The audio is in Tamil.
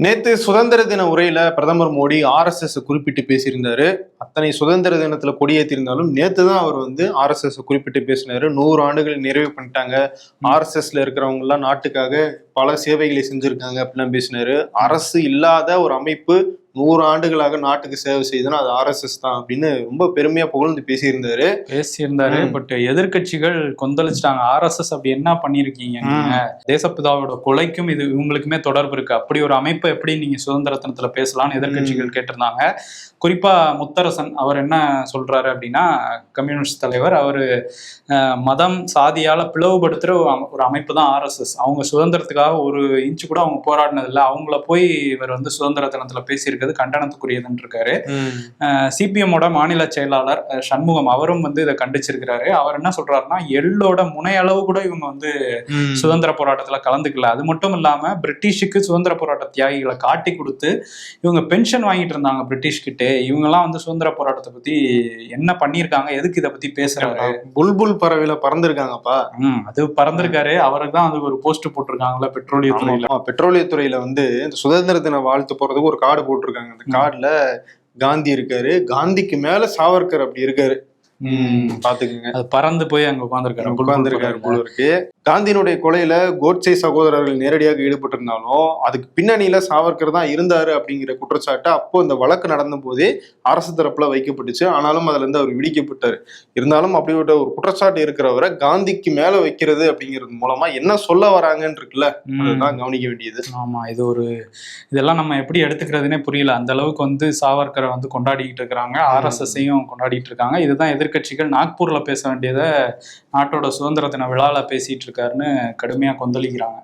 நேத்து சுதந்திர தின உரையில பிரதமர் மோடி ஆர்எஸ்எஸ் குறிப்பிட்டு பேசியிருந்தாரு. அத்தனை சுதந்திர தினத்துல கொடியேற்றிருந்தாலும் நேத்து தான் அவர் ஆர்எஸ்எஸ் குறிப்பிட்டு பேசினாரு. 100 ஆண்டுகள் நிறைவு பண்ணிட்டாங்க. ஆர்எஸ்எஸ்ல இருக்கிறவங்க எல்லாம் நாட்டுக்காக பல சேவைகளை செஞ்சிருக்காங்க அப்படிலாம் பேசினாரு. அரசு இல்லாத ஒரு அமைப்பு 100 ஆண்டுகளாக நாட்டுக்கு சேவை செய்யுதுன்னா அது ஆர்எஸ்எஸ் தான் அப்படின்னு ரொம்ப பெருமையா புகழ்ந்து பேசியிருந்தாரு. பட் எதிர்கட்சிகள் கொந்தளிச்சிட்டாங்க. ஆர்எஸ்எஸ் அப்படி என்ன பண்ணிருக்கீங்க, நீங்க தேசப்பிதாவோட கொலைக்கும் இது இவங்களுக்குமே தொடர்பு இருக்கு, அப்படி ஒரு அமைப்பை எப்படி நீங்க சுதந்திர தினத்துல பேசலாம்னு எதிர்கட்சிகள் கேட்டிருந்தாங்க. குறிப்பா முத்தரசன் அவர் என்ன சொல்றாரு அப்படின்னா, கம்யூனிஸ்ட் தலைவர், அவரு மதம் சாதியால பிளவுபடுத்துற ஒரு அமைப்பு தான் ஆர்எஸ்எஸ். அவங்க சுதந்திரத்துக்காக ஒரு இன்ச்சு கூட அவங்க போராடினது இல்லை. அவங்கள போய் இவர் சுதந்திர தினத்துல பேசியிருக்கிறது கண்டனத்துக்குரியதுன்னு இருக்காரு. சிபிஎம்மோட மாநில செயலாளர் சண்முகம் அவரும் இதை கண்டிச்சிருக்கிறாரு. அவர் என்ன சொல்றாருன்னா, எள்ளோட முனையளவு கூட இவங்க சுதந்திர போராட்டத்துல கலந்துக்கல. அது மட்டும் இல்லாம பிரிட்டிஷுக்கு சுதந்திர போராட்ட தியாகிகளை காட்டி கொடுத்து இவங்க பென்ஷன் வாங்கிட்டு இருந்தாங்க பிரிட்டிஷ் கிட்டே. இவங்க எல்லாம் சுதந்திர போராட்டத்தை பத்தி என்ன பண்ணிருக்காங்க, எதுக்கு இதை பத்தி பேசுறாரு? புல்புல் பறவையில பறந்துருக்காங்கப்பா. அது பறந்துருக்காரு. அவருக்கு தான் அது ஒரு போஸ்ட் போட்டிருக்காங்கல்ல பெட்ரோலியத்துறையில. பெட்ரோலியத்துறையில இந்த சுதந்திர தின வாழ்த்து போறதுக்கு ஒரு கார்டு போட்டிருக்காங்க. அந்த கார்டுல காந்தி இருக்காரு, காந்திக்கு மேல சாவர்கர் அப்படி இருக்காரு. பாத்துக்குங்க. அது பறந்து போய் அங்க உட்கார்ந்துருக்காரு போல இருக்கு. காந்தியினுடைய கொலையில கோட்சே சகோதரர்கள் நேரடியாக ஈடுபட்டிருந்தாலும் அதுக்கு பின்னணியில சாவர்கர் தான் இருந்தாரு அப்படிங்கிற குற்றச்சாட்டு அப்போ இந்த வழக்கு நடந்த போதே அரசு தரப்புல வைக்கப்பட்டுச்சு. ஆனாலும் அதுல இருந்து அவர் விடுவிக்கப்பட்டாரு. இருந்தாலும் அப்படிப்பட்ட ஒரு குற்றச்சாட்டு இருக்கிறவரை காந்திக்கு மேல வைக்கிறது அப்படிங்கிறது மூலமா என்ன சொல்ல வராங்கன்னு இருக்குல்ல, அதுதான் கவனிக்க வேண்டியது. ஆமா, இதெல்லாம் நம்ம எப்படி எடுத்துக்கிறதுனே புரியல. அந்த அளவுக்கு சாவர்கரை கொண்டாடிட்டு இருக்கிறாங்க, ஆர்எஸ்எஸ்ஸையும் கொண்டாடிட்டு இருக்காங்க. இதுதான் எதிர்கட்சிகள் நாக்பூர்ல பேச வேண்டியதை நாட்டோட சுதந்திர தின விழால பேசிட்டு இருக்காருன்னு கடுமையா கொந்தளிக்கிறாங்க.